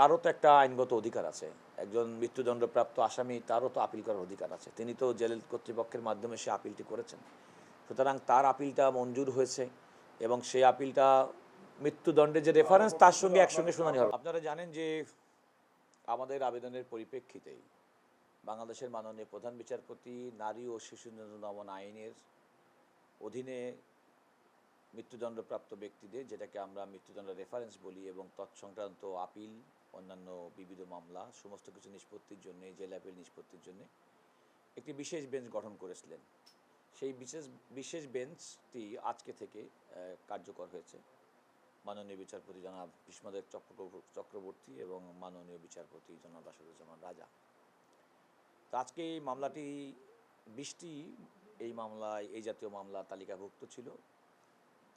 তারও তো একটা আইনগত অধিকার আছে। একজন মৃত্যুদণ্ডপ্রাপ্ত আসামি তারও তো আপিল করার অধিকার আছে। তিনি তো জেল কর্তৃপক্ষের মাধ্যমে সে আপিলটি করেছেন। সুতরাং তার আপিলটা মঞ্জুর হয়েছে এবং সেই আপিলটা মৃত্যুদণ্ডের যে রেফারেন্স তার সঙ্গে একসঙ্গে শুনানি হবে। আপনারা জানেন যে আমাদের আবেদনের পরিপ্রেক্ষিতেই বাংলাদেশের মাননীয় প্রধান বিচারপতি নারী ও শিশু দমন আইনের অধীনে মৃত্যুদণ্ডপ্রাপ্ত ব্যক্তিদের, যেটাকে আমরা মৃত্যুদণ্ড রেফারেন্স বলি, এবং তৎসংক্রান্ত আপিল, অন্যান্য বিবিধ মামলা সমস্ত কিছু নিষ্পত্তির জন্য, জেল আপিল নিষ্পত্তির জন্য একটি বিশেষ বেঞ্চ গঠন করেছিলেন। সেই বিশেষ বেঞ্চটি আজকে থেকে কার্যকর হয়েছে। মাননীয় বিচারপতি জনাব ভীষ্মদেব চক্রবর্তী এবং মাননীয় বিচারপতি জনাব রাশেদুজ্জামান রাজা। তো আজকে এই মামলাটি 20টি এই মামলায় এই জাতীয় মামলা তালিকাভুক্ত ছিল।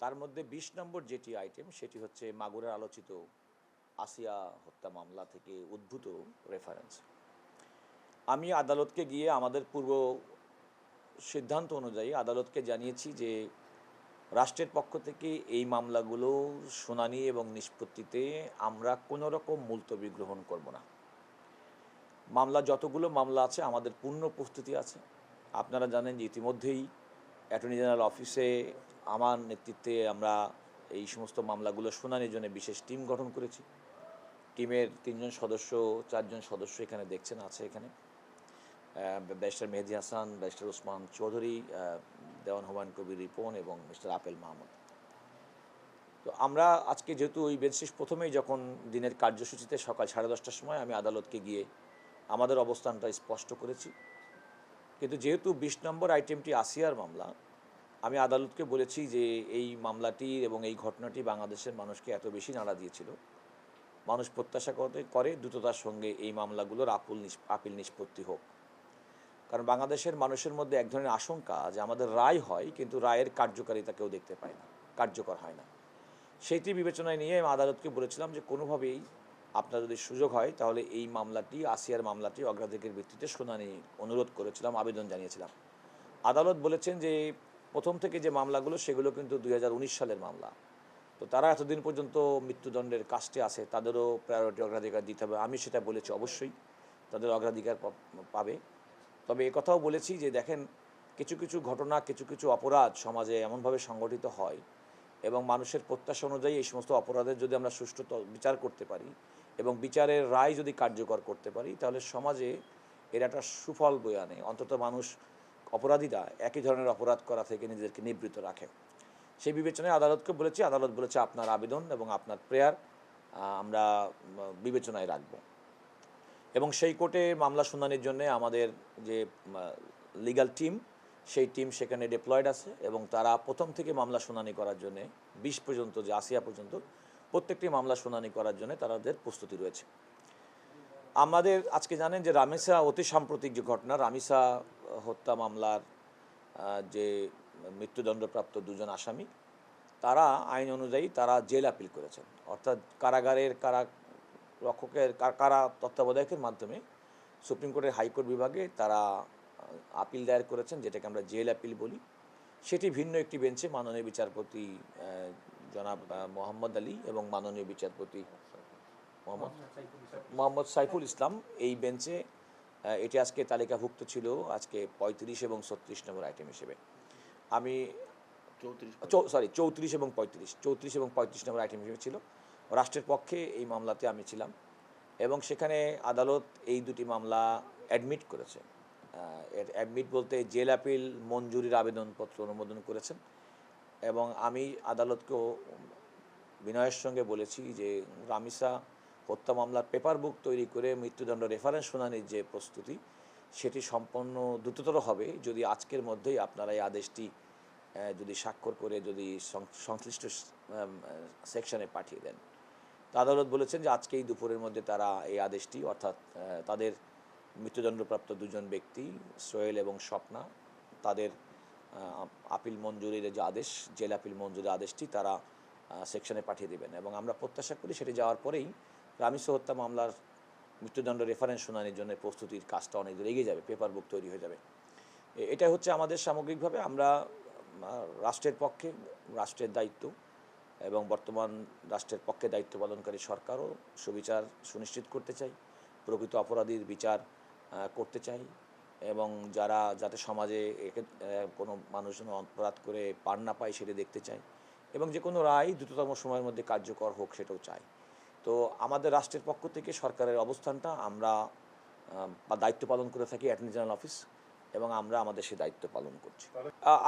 তার মধ্যে 20 নম্বর যেটি আইটেম সেটি হচ্ছে মাগুরার আলোচিত আসিয়া হত্যা মামলা থেকে উদ্ভূত রেফারেন্স। আমি আদালতকে গিয়ে আমাদের পূর্ব সিদ্ধান্ত অনুযায়ী আদালতকে জানিয়েছি যে রাষ্ট্রের পক্ষ থেকে এই মামলাগুলো শুনানি এবং নিষ্পত্তিতে আমরা কোনো রকম মুলতবি গ্রহণ করব না। মামলা যতগুলো মামলা আছে আমাদের পূর্ণ প্রস্তুতি আছে। আপনারা জানেন যে ইতিমধ্যেই অ্যাটর্নি জেনারেল অফিসে আমার নেতৃত্বে আমরা এই সমস্ত মামলাগুলো শুনানির জন্য বিশেষ টিম গঠন করেছি। টিমের 4 জন সদস্য এখানে দেখছেন আছে এখানে ব্যারিস্টার মেহেদী হাসান, ব্যারিস্টার ওসমান চৌধুরী, দেওয়ান হুমায়ুন কবির রিপন এবং মিস্টার আপেল মাহমুদ। তো আমরা আজকে যেহেতু ওই বেঞ্চে প্রথমেই যখন দিনের কার্যসূচিতে সকাল 10:30টার সময় আমি আদালতকে গিয়ে আমাদের অবস্থানটা স্পষ্ট করেছি, কিন্তু যেহেতু 20 নম্বর আইটেমটি আসিয়ার মামলা, আমি আদালতকে বলেছি যে এই মামলাটি এবং এই ঘটনাটি বাংলাদেশের মানুষকে এত বেশি নাড়া দিয়েছিল, মানুষ প্রত্যাশা করে দ্রুততার সঙ্গে এই মামলাগুলোর আপিল নিষ্পত্তি হোক। কারণ বাংলাদেশের মানুষের মধ্যে এক ধরনের আশঙ্কা যে আমাদের রায় হয় কিন্তু রায়ের কার্যকারিতা কেউ দেখতে পায় না, কার্যকর হয় না। সেইটি বিবেচনায় নিয়ে আমি আদালতকে বলেছিলাম যে কোনোভাবেই আপনার যদি সুযোগ হয় তাহলে এই মামলাটি, আসিয়ার মামলাটি অগ্রাধিকারের ভিত্তিতে শুনানি অনুরোধ করেছিলাম, আবেদন জানিয়েছিলাম। আদালত বলেছেন যে প্রথম থেকে যে মামলাগুলো সেগুলো কিন্তু 2019 সালের মামলা, তো তারা এতদিন পর্যন্ত মৃত্যুদণ্ডের কাস্টে আছে, তাদেরও প্রায়োরিটি অগ্রাধিকার দিতে হবে। আমি সেটা বলেছি, অবশ্যই তাদের অগ্রাধিকার পাবে। তবে একথাও বলেছি যে দেখেন, কিছু কিছু ঘটনা, কিছু কিছু অপরাধ সমাজে এমনভাবে সংগঠিত হয় এবং মানুষের প্রত্যাশা অনুযায়ী এই সমস্ত অপরাধের যদি আমরা সুষ্ঠু বিচার করতে পারি এবং বিচারের রায় যদি কার্যকর করতে পারি তাহলে সমাজে এর একটা সুফল বয়ে আনে। অন্তত মানুষ, অপরাধীরা একই ধরনের অপরাধ করা থেকে নিজেদেরকে নিবৃত্ত রাখে। সেই বিবেচনায় আদালতকে বলেছি, আদালত বলেছে আপনার আবেদন এবং আপনার প্রেয়ার আমরা বিবেচনায় রাখব। এবং সেই কোর্টে মামলা শুনানির জন্য আমাদের যে লিগ্যাল টিম, সেই টিম সেখানে ডিপ্লয়েড আছে এবং তারা প্রথম থেকে মামলা শুনানি করার জন্য 20 পর্যন্ত, যে আসিয়া পর্যন্ত প্রত্যেকটি মামলা শুনানি করার জন্য তাদের প্রস্তুতি রয়েছে। আমাদের আজকে জানেন যে রামিসা, অতি সাম্প্রতিক যে ঘটনা, রামিসা হত্যা মামলার যে মৃত্যুদণ্ডপ্রাপ্ত 2 জন আসামি, তারা আইন অনুযায়ী তারা জেল আপিল করেছেন, অর্থাৎ কারাগারের রক্ষকের কারা তত্ত্বাবধায়কের মাধ্যমে সুপ্রিম কোর্টের হাইকোর্ট বিভাগে তারা আপিল দায়ের করেছেন, যেটাকে আমরা জেল আপিল বলি। সেটি ভিন্ন একটি বেঞ্চে মাননীয় বিচারপতি জনাব মোহাম্মদ আলী এবং মাননীয় বিচারপতি মোহাম্মদ সাইফুল ইসলাম, এই বেঞ্চে এটি আজকে তালিকাভুক্ত ছিল আজকে 35 এবং 36 নম্বর আইটেম হিসেবে। আমি 34 এবং 35 নম্বর আইটেম হিসেবে ছিল। রাষ্ট্রের পক্ষে এই মামলাতে আমি ছিলাম এবং সেখানে আদালত এই দুটি মামলা অ্যাডমিট করেছে। অ্যাডমিট বলতে জেল আপিল মঞ্জুরির আবেদনপত্র অনুমোদন করেছেন এবং আমি আদালতকেও বিনয়ের সঙ্গে বলেছি যে রামিসা হত্যা মামলার পেপার বুক তৈরি করে মৃত্যুদণ্ড রেফারেন্স শুনানির যে প্রস্তুতি, সেটি সম্পন্ন দ্রুততর হবে যদি আজকের মধ্যেই আপনারা এই আদেশটি যদি স্বাক্ষর করে যদি সংশ্লিষ্ট সেকশনে পাঠিয়ে দেন। তা আদালত বলেছেন যে আজকেই দুপুরের মধ্যে তারা এই আদেশটি, অর্থাৎ তাদের মৃত্যুদণ্ডপ্রাপ্ত 2 জন ব্যক্তি সোহেল এবং স্বপ্না, তাদের আপিল মঞ্জুরির যে আদেশ, জেল আপিল মঞ্জুরির আদেশটি তারা সেকশনে পাঠিয়ে দেবেন এবং আমরা প্রত্যাশা করি সেটি যাওয়ার পরেই রামিসা হত্যা মামলার মৃত্যুদণ্ড রেফারেন্স শুনানির জন্য প্রস্তুতির কাজটা অনেক দূর এগিয়ে যাবে, পেপার বুক তৈরি হয়ে যাবে। এটা হচ্ছে আমাদের সামগ্রিকভাবে, আমরা রাষ্ট্রের পক্ষে, রাষ্ট্রের দায়িত্ব এবং বর্তমান রাষ্ট্রের পক্ষে দায়িত্ব পালনকারী সরকারও সুবিচার সুনিশ্চিত করতে চাই, প্রকৃত অপরাধীর বিচার করতে চাই এবং যারা যাতে সমাজে কোনো মানুষ যেন অপরাধ করে পার না পায় সেটা দেখতে চাই এবং যে কোনো রায় দ্রুততম সময়ের মধ্যে কার্যকর হোক সেটাও চাই। তো আমাদের রাষ্ট্রের পক্ষ থেকে সরকারের অবস্থানটা আমরা দায়িত্ব পালন করে থাকি অ্যাটর্নি জেনারেল অফিস এবং আমরা আমাদের সেই দায়িত্ব পালন করছি।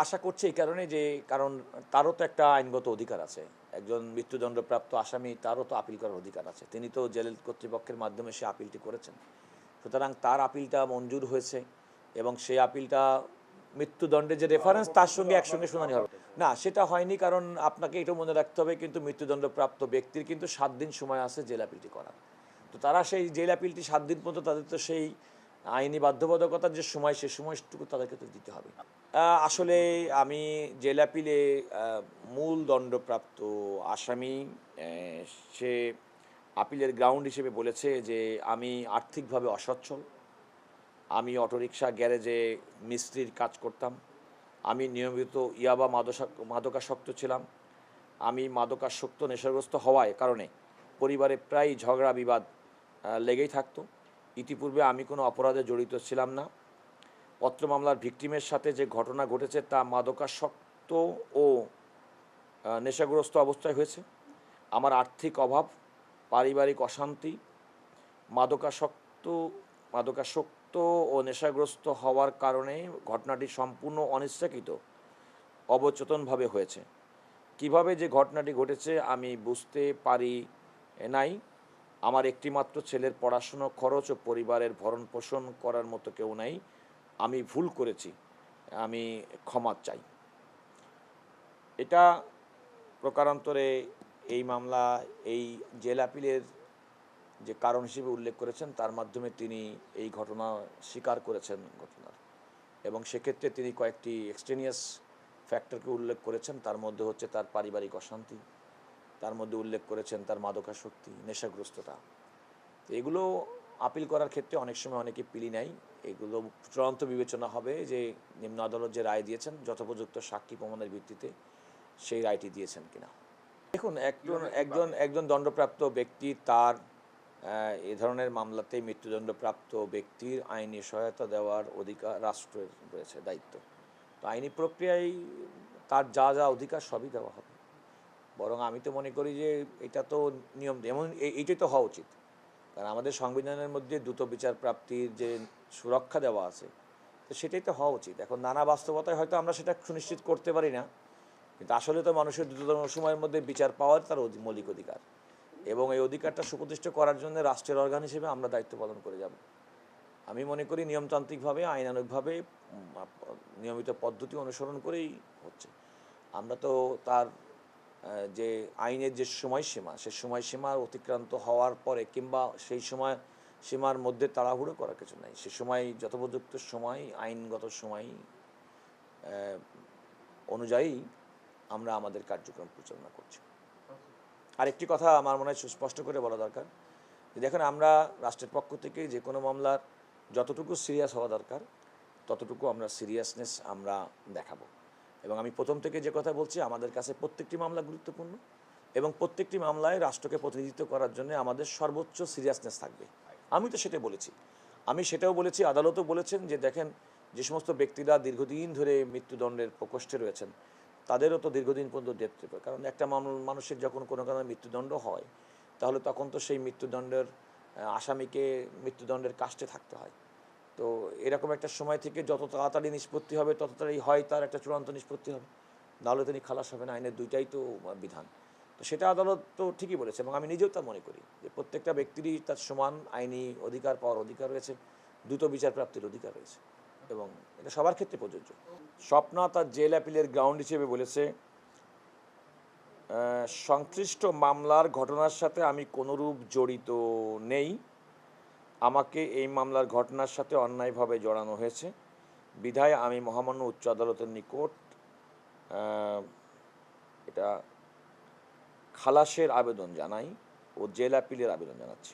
আশা করছি এই কারণে যে কারণ তারও তো একটা আইনগত অধিকার আছে, একজন মৃত্যুদণ্ডপ্রাপ্ত আসামি তারও তো আপিল করার অধিকার আছে, তিনি তো জেল কর্তৃপক্ষের মাধ্যমে সে আপিলটি করেছেন, সুতরাং তার আপিলটা মঞ্জুর হয়েছে এবং সেই আপিলটা মৃত্যুদণ্ডের যে রেফারেন্স তার সঙ্গে একসঙ্গে শুনানি হবে না, সেটা হয়নি। কারণ আপনাকে এটা মনে রাখতে হবে কিন্তু মৃত্যুদণ্ডপ্রাপ্ত ব্যক্তির কিন্তু 7 দিন সময় আছে জেল আপিলটি করার। তো তারা সেই জেল আপিলটি 7 দিন পর্যন্ত তাদের তো সেই আইনি বাধ্যবাধকতার যে সময় সে সময়টুকু তাদেরকে তো দিতে হবে। আসলে আমি জেল আপিলে মূল দণ্ডপ্রাপ্ত আসামি সে আপিলের গ্রাউন্ড হিসেবে বলেছে যে আমি আর্থিকভাবে অসচ্ছল, আমি অটোরিকশা গ্যারেজে মিস্ত্রির কাজ করতাম, আমি নিয়মিত ইয়াবা মাদকাসক্ত ছিলাম, আমি মাদকাসক্ত নেশাগ্রস্ত হওয়ায় কারণে পরিবারে প্রায় ঝগড়া বিবাদ লেগেই থাকতো। ইতিপূর্বে আমি কোনো অপরাধে জড়িত ছিলাম না। পত্র মামলার ভিকটিমের সাথে যে ঘটনা ঘটেছে তা মাদকাসক্ত ও নেশাগ্রস্ত অবস্থায় হয়েছে। আমার আর্থিক অভাব, পারিবারিক অশান্তি, মাদকাসক্ত ও নেশাগ্রস্ত হওয়ার কারণে ঘটনাটি সম্পূর্ণ অনিচ্ছাকৃত অবচেতনভাবে হয়েছে। কিভাবে যে ঘটনাটি ঘটেছে আমি বুঝতে পারি নাই। আমার একটিমাত্র ছেলের পড়াশুনো খরচ ও পরিবারের ভরণ পোষণ করার মতো কেউ নাই। আমি ভুল করেছি, আমি ক্ষমা চাই। এটা প্রকারান্তরে এই মামলা এই জেল আপিলের যে কারণ হিসেবে উল্লেখ করেছেন তার মাধ্যমে তিনি এই ঘটনা স্বীকার করেছেন ঘটনার এবং সেক্ষেত্রে তিনি কয়েকটি এক্সটেনিয়াস ফ্যাক্টরকে উল্লেখ করেছেন, তার মধ্যে হচ্ছে তার পারিবারিক অশান্তি, তার মধ্যে উল্লেখ করেছেন তার মাদকাসক্তি, নেশাগ্রস্ততা। এগুলো আপিল করার ক্ষেত্রে অনেক সময় অনেকে পিলি নেয়, এগুলো চূড়ান্ত বিবেচনা হবে যে নিম্ন আদালত যে রায় দিয়েছেন যথোপযুক্ত সাক্ষী প্রমাণের ভিত্তিতে সেই রায়টি দিয়েছেন কিনা। দেখুন, একজন দণ্ডপ্রাপ্ত ব্যক্তি তার এ ধরনের মামলাতে মৃত্যুদণ্ডপ্রাপ্ত ব্যক্তির আইনি সহায়তা দেওয়ার অধিকার রাষ্ট্রের রয়েছে, দায়িত্ব। তো আইনি প্রক্রিয়ায় তার যা যা অধিকার সবই দেওয়া হবে। বরং আমি তো মনে করি যে এটা তো নিয়ম, এমন এইটাই তো হওয়া উচিত। কারণ আমাদের সংবিধানের মধ্যে দ্রুত বিচার প্রাপ্তির যে সুরক্ষা দেওয়া আছে, তো সেটাই তো হওয়া উচিত। এখন নানা বাস্তবতায় হয়তো আমরা সেটা সুনিশ্চিত করতে পারি না, কিন্তু আসলে তো মানুষের দ্রুততম সময়ের মধ্যে বিচার পাওয়ার তার মৌলিক অধিকার এবং এই অধিকারটা সুপ্রতিষ্ঠিত করার জন্য রাষ্ট্রের অর্গান হিসেবে আমরা দায়িত্ব পালন করে যাব। আমি মনে করি নিয়মতান্ত্রিকভাবে আইনানুগভাবে নিয়মিত পদ্ধতি অনুসরণ করেই হচ্ছে। আমরা তো তার যে আইনের যে সময়সীমা সে সময়সীমা অতিক্রান্ত হওয়ার পরে কিংবা সেই সময় সীমার মধ্যে তাড়াহুড়ো করার কিছু নাই, সে সময় যথোপযুক্ত সময় আইনগত সময় অনুযায়ী আমরা আমাদের কার্যক্রম পরিচালনা করছি। আরেকটি কথা আমার মনে হয় সুস্পষ্ট করে বলা দরকার যে দেখেন, আমরা রাষ্ট্রের পক্ষ থেকে যে কোনো মামলার যতটুকু সিরিয়াস হওয়া দরকার ততটুকু আমরা সিরিয়াসনেস আমরা দেখাবো এবং আমি প্রথম থেকে যে কথা বলছি আমাদের কাছে প্রত্যেকটি মামলা গুরুত্বপূর্ণ এবং প্রত্যেকটি মামলায় রাষ্ট্রকে প্রতিনিধিত্ব করার জন্য আমাদের সর্বোচ্চ সিরিয়াসনেস থাকবে। আমি তো সেটা বলেছি, আমি সেটাও বলেছি, আদালতও বলেছেন যে দেখেন, যে সমস্ত ব্যক্তিরা দীর্ঘদিন ধরে মৃত্যুদণ্ডের প্রকোষ্ঠে রয়েছেন তাদেরও তো দীর্ঘদিন পর্যন্ত দেখতে পায়। কারণ একটা মানুষের যখন কোনো কারণে মৃত্যুদণ্ড হয় তাহলে তখন তো সেই মৃত্যুদণ্ডের আসামিকে মৃত্যুদণ্ডের কাস্টে থাকতে হয়। তো এরকম একটা সময় থেকে যত তাড়াতাড়ি নিষ্পত্তি হবে তত তাড়াতাড়ি হয় তার একটা চূড়ান্ত নিষ্পত্তি হবে, নাহলে তিনি খালাস হবেন। আইনের দুইটাই তো বিধান। তো সেটা আদালত তো ঠিকই বলেছে এবং আমি নিজেও তা মনে করি যে প্রত্যেকটা ব্যক্তিরই তার সমান আইনি অধিকার পাওয়ার অধিকার রয়েছে, দ্রুত বিচার প্রাপ্তির অধিকার রয়েছে এবং এটা সবার ক্ষেত্রে প্রযোজ্য। স্বপ্না তার জেল অ্যাপিলের গ্রাউন্ড হিসেবে বলেছে, সংশ্লিষ্ট মামলার ঘটনার সাথে আমি কোনোরূপ জড়িত নেই। আমাকে এই মামলার ঘটনার সাথে অন্যায়ভাবে জড়ানো হয়েছে বিধায় আমি মহামান্য উচ্চ আদালতের নিকট এটা খালাসের আবেদন জানাই ও জেল আপিলের আবেদন জানাচ্ছি।